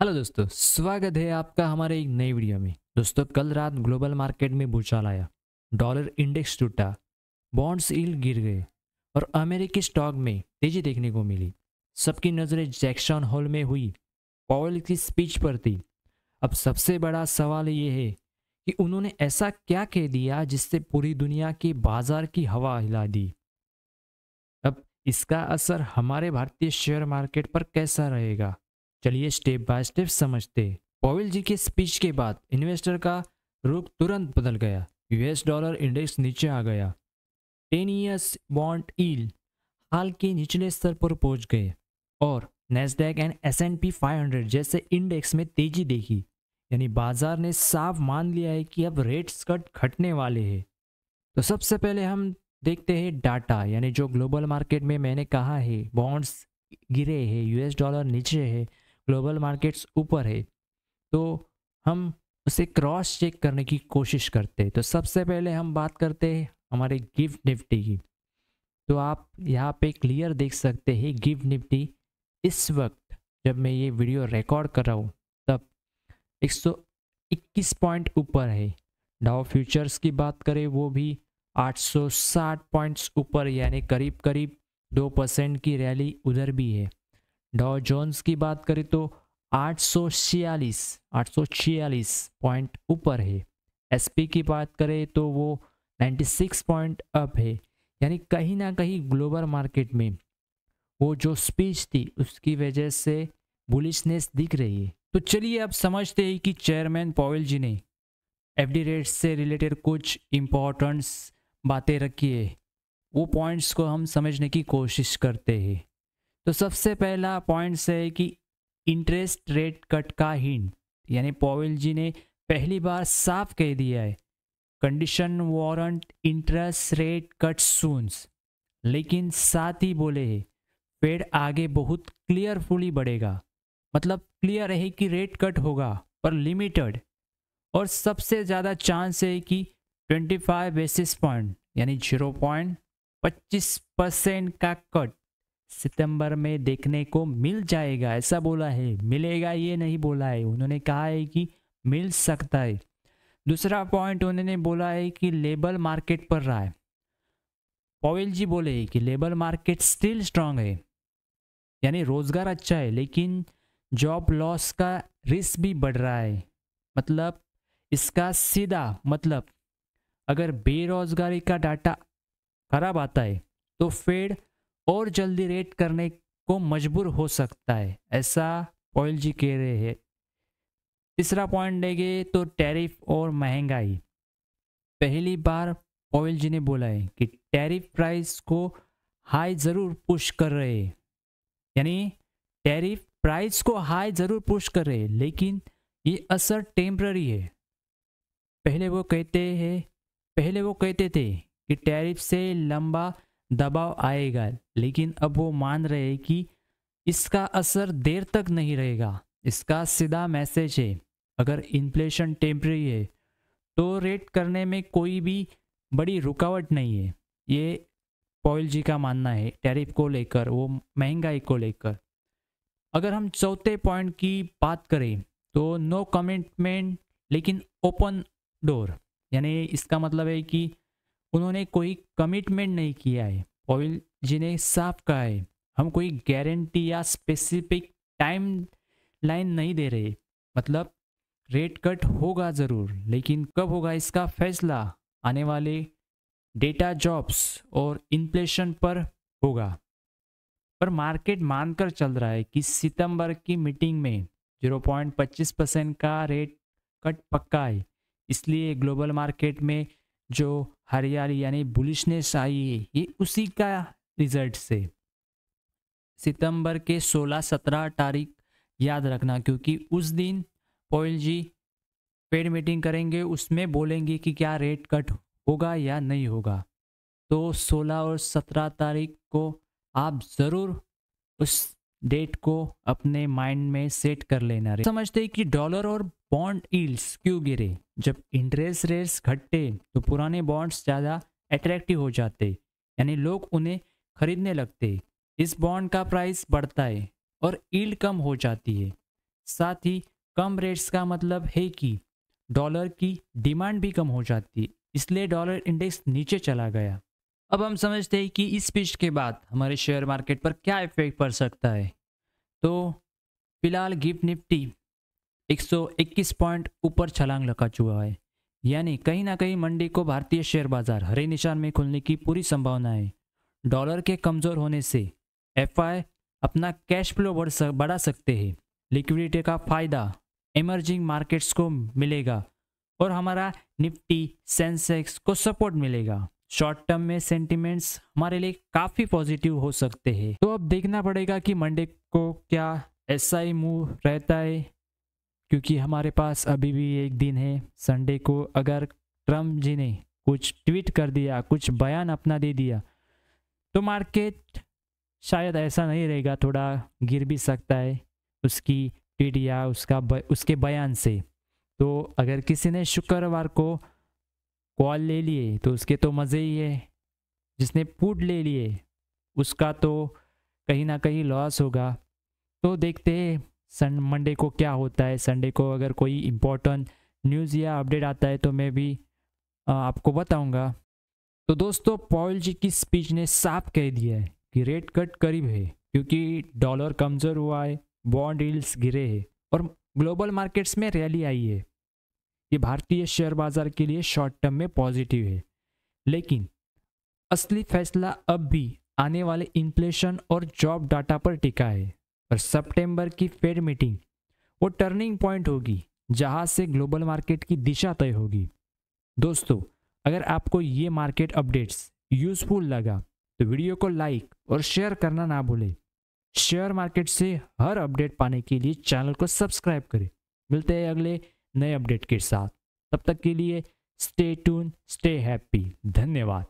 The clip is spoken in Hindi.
हेलो दोस्तों, स्वागत है आपका हमारे एक नई वीडियो में। दोस्तों, कल रात ग्लोबल मार्केट में भूचाल आया। डॉलर इंडेक्स टूटा, बॉन्ड्स यील्ड गिर गए और अमेरिकी स्टॉक में तेजी देखने को मिली। सबकी नज़रें जैक्सन होल में हुई पॉवेल की स्पीच पर थी। अब सबसे बड़ा सवाल ये है कि उन्होंने ऐसा क्या कह दिया जिससे पूरी दुनिया के बाजार की हवा हिला दी। अब इसका असर हमारे भारतीय शेयर मार्केट पर कैसा रहेगा, चलिए स्टेप बाय स्टेप समझते हैं। पॉवेल जी के स्पीच के बाद इन्वेस्टर का रुख तुरंत बदल गया। यूएस डॉलर इंडेक्स नीचे आ गया। 10 ईयर्स बॉन्ड यील्ड हाल के निचले स्तर पर पहुंच गए और नेस्डैक एंड S&P 500 जैसे इंडेक्स में तेजी देखी। यानी बाजार ने साफ मान लिया है कि अब रेट्स कट घटने वाले हैं। तो सबसे पहले हम देखते हैं डाटा, यानी जो ग्लोबल मार्केट में मैंने कहा है बॉन्ड्स गिरे हैं, यूएस डॉलर नीचे है, ग्लोबल मार्केट्स ऊपर है। तो हम उसे क्रॉस चेक करने की कोशिश करते हैं। तो सबसे पहले हम बात करते हैं हमारे गिफ्ट निफ्टी की। तो आप यहाँ पे क्लियर देख सकते हैं गिफ्ट निफ्टी इस वक्त जब मैं ये वीडियो रिकॉर्ड कर रहा हूँ तब 121 पॉइंट ऊपर है। डाउ फ्यूचर्स की बात करें वो भी 860 पॉइंट्स ऊपर, यानी करीब करीब 2% की रैली उधर भी है। डॉ जोन्स की बात करें तो 846 पॉइंट ऊपर है। एसपी की बात करें तो वो 96 पॉइंट अप है। यानी कहीं ना कहीं ग्लोबल मार्केट में वो जो स्पीच थी उसकी वजह से बुलिशनेस दिख रही है। तो चलिए अब समझते हैं कि चेयरमैन पॉवेल जी ने एफडी रेट से रिलेटेड कुछ इम्पोर्टेंट्स बातें रखी है, वो पॉइंट्स को हम समझने की कोशिश करते हैं। तो सबसे पहला पॉइंट है कि इंटरेस्ट रेट कट का हिंट, यानी पॉवेल जी ने पहली बार साफ कह दिया है condition warrant interest rate cut सून्स। लेकिन साथ ही बोले है फेड आगे बहुत क्लियरफुली बढ़ेगा। मतलब क्लियर है कि रेट कट होगा पर लिमिटेड, और सबसे ज़्यादा चांस है कि 25 बेसिस पॉइंट यानी 0.25% का कट सितंबर में देखने को मिल जाएगा। ऐसा बोला है, मिलेगा ये नहीं बोला है, उन्होंने कहा है कि मिल सकता है। दूसरा पॉइंट उन्होंने बोला है कि लेबर मार्केट पर रहा है। पॉवेल जी बोले कि लेबर मार्केट स्टिल स्ट्रांग है, यानी रोजगार अच्छा है लेकिन जॉब लॉस का रिस्क भी बढ़ रहा है। मतलब इसका सीधा मतलब अगर बेरोजगारी का डाटा खराब आता है तो फेड और जल्दी रेट करने को मजबूर हो सकता है, ऐसा पॉवेल जी कह रहे हैं। तीसरा पॉइंट लेंगे तो टैरिफ और महंगाई। पहली बार पॉवेल जी ने बोला है कि टैरिफ प्राइस को हाई ज़रूर पुश कर रहे हैं, यानी टैरिफ प्राइस को हाई ज़रूर पुश कर रहे हैं लेकिन ये असर टेम्पररी है। पहले वो कहते थे कि टैरिफ से लंबा दबाव आएगा, लेकिन अब वो मान रहे हैं कि इसका असर देर तक नहीं रहेगा। इसका सीधा मैसेज है अगर इन्फ्लेशन टेम्पररी है तो रेट करने में कोई भी बड़ी रुकावट नहीं है। ये पॉवेल जी का मानना है टैरिफ को लेकर, वो महंगाई को लेकर। अगर हम चौथे पॉइंट की बात करें तो नो कमिटमेंट लेकिन ओपन डोर, यानी इसका मतलब है कि उन्होंने कोई कमिटमेंट नहीं किया है। पॉवेल जी ने साफ कहा है हम कोई गारंटी या स्पेसिफिक टाइम लाइन नहीं दे रहे। मतलब रेट कट होगा ज़रूर, लेकिन कब होगा इसका फैसला आने वाले डेटा जॉब्स और इन्फ्लेशन पर होगा। पर मार्केट मानकर चल रहा है कि सितंबर की मीटिंग में 0.25% का रेट कट पक्का है। इसलिए ग्लोबल मार्केट में जो हरियाली यानी बुलिशनेस आई है ये उसी का रिजल्ट से। सितंबर के 16-17 तारीख याद रखना, क्योंकि उस दिन पॉवेल जी पेड मीटिंग करेंगे, उसमें बोलेंगे कि क्या रेट कट होगा या नहीं होगा। तो 16 और 17 तारीख को आप ज़रूर उस डेट को अपने माइंड में सेट कर लेना। समझते हैं कि डॉलर और बॉन्ड यील्ड्स क्यों गिरे। जब इंटरेस्ट रेट्स घटते तो पुराने बॉन्ड्स ज़्यादा अट्रैक्टिव हो जाते, यानी लोग उन्हें खरीदने लगते। इस बॉन्ड का प्राइस बढ़ता है और यील्ड कम हो जाती है। साथ ही कम रेट्स का मतलब है कि डॉलर की डिमांड भी कम हो जाती है, इसलिए डॉलर इंडेक्स नीचे चला गया। अब हम समझते हैं कि इस स्पीच के बाद हमारे शेयर मार्केट पर क्या इफेक्ट पड़ सकता है। तो फिलहाल गिफ्ट निफ्टी 121 पॉइंट ऊपर छलांग लगा चुका है, यानी कहीं ना कहीं मंडी को भारतीय शेयर बाजार हरे निशान में खुलने की पूरी संभावना है। डॉलर के कमज़ोर होने से एफआई अपना कैश फ्लो बढ़ा सकते हैं, लिक्विडिटी का फायदा इमर्जिंग मार्केट्स को मिलेगा और हमारा निफ्टी सेंसेक्स को सपोर्ट मिलेगा। शॉर्ट टर्म में सेंटिमेंट्स हमारे लिए काफ़ी पॉजिटिव हो सकते हैं। तो अब देखना पड़ेगा कि मंडे को क्या ऐसा ही मूव रहता है, क्योंकि हमारे पास अभी भी एक दिन है। संडे को अगर ट्रम्प जी ने कुछ ट्वीट कर दिया, कुछ बयान अपना दे दिया, तो मार्केट शायद ऐसा नहीं रहेगा, थोड़ा गिर भी सकता है उसकी ट्वीट या उसके बयान से। तो अगर किसी ने शुक्रवार को कॉल ले लिए तो उसके तो मज़े ही है, जिसने पुट ले लिए उसका तो कहीं ना कहीं लॉस होगा। तो देखते हैं मंडे को क्या होता है। संडे को अगर कोई इम्पोर्टेंट न्यूज़ या अपडेट आता है तो मैं भी आपको बताऊंगा। तो दोस्तों, पॉल जी की स्पीच ने साफ कह दिया है कि रेट कट करीब है, क्योंकि डॉलर कमज़ोर हुआ है, बॉन्ड यील्ड्स गिरे हैं और ग्लोबल मार्केट्स में रैली आई है। ये भारतीय शेयर बाजार के लिए शॉर्ट टर्म में पॉजिटिव है, लेकिन असली फैसला अब भी आने वाले इन्फ्लेशन और जॉब डाटा पर टिका है। और सितंबर की फेड मीटिंग वो टर्निंग पॉइंट होगी जहां से ग्लोबल मार्केट की दिशा तय होगी। दोस्तों, अगर आपको ये मार्केट अपडेट्स यूजफुल लगा तो वीडियो को लाइक और शेयर करना ना भूलें। शेयर मार्केट से हर अपडेट पाने के लिए चैनल को सब्सक्राइब करें। मिलते हैं अगले नए अपडेट के साथ, तब तक के लिए स्टे ट्यून, स्टे हैप्पी। धन्यवाद।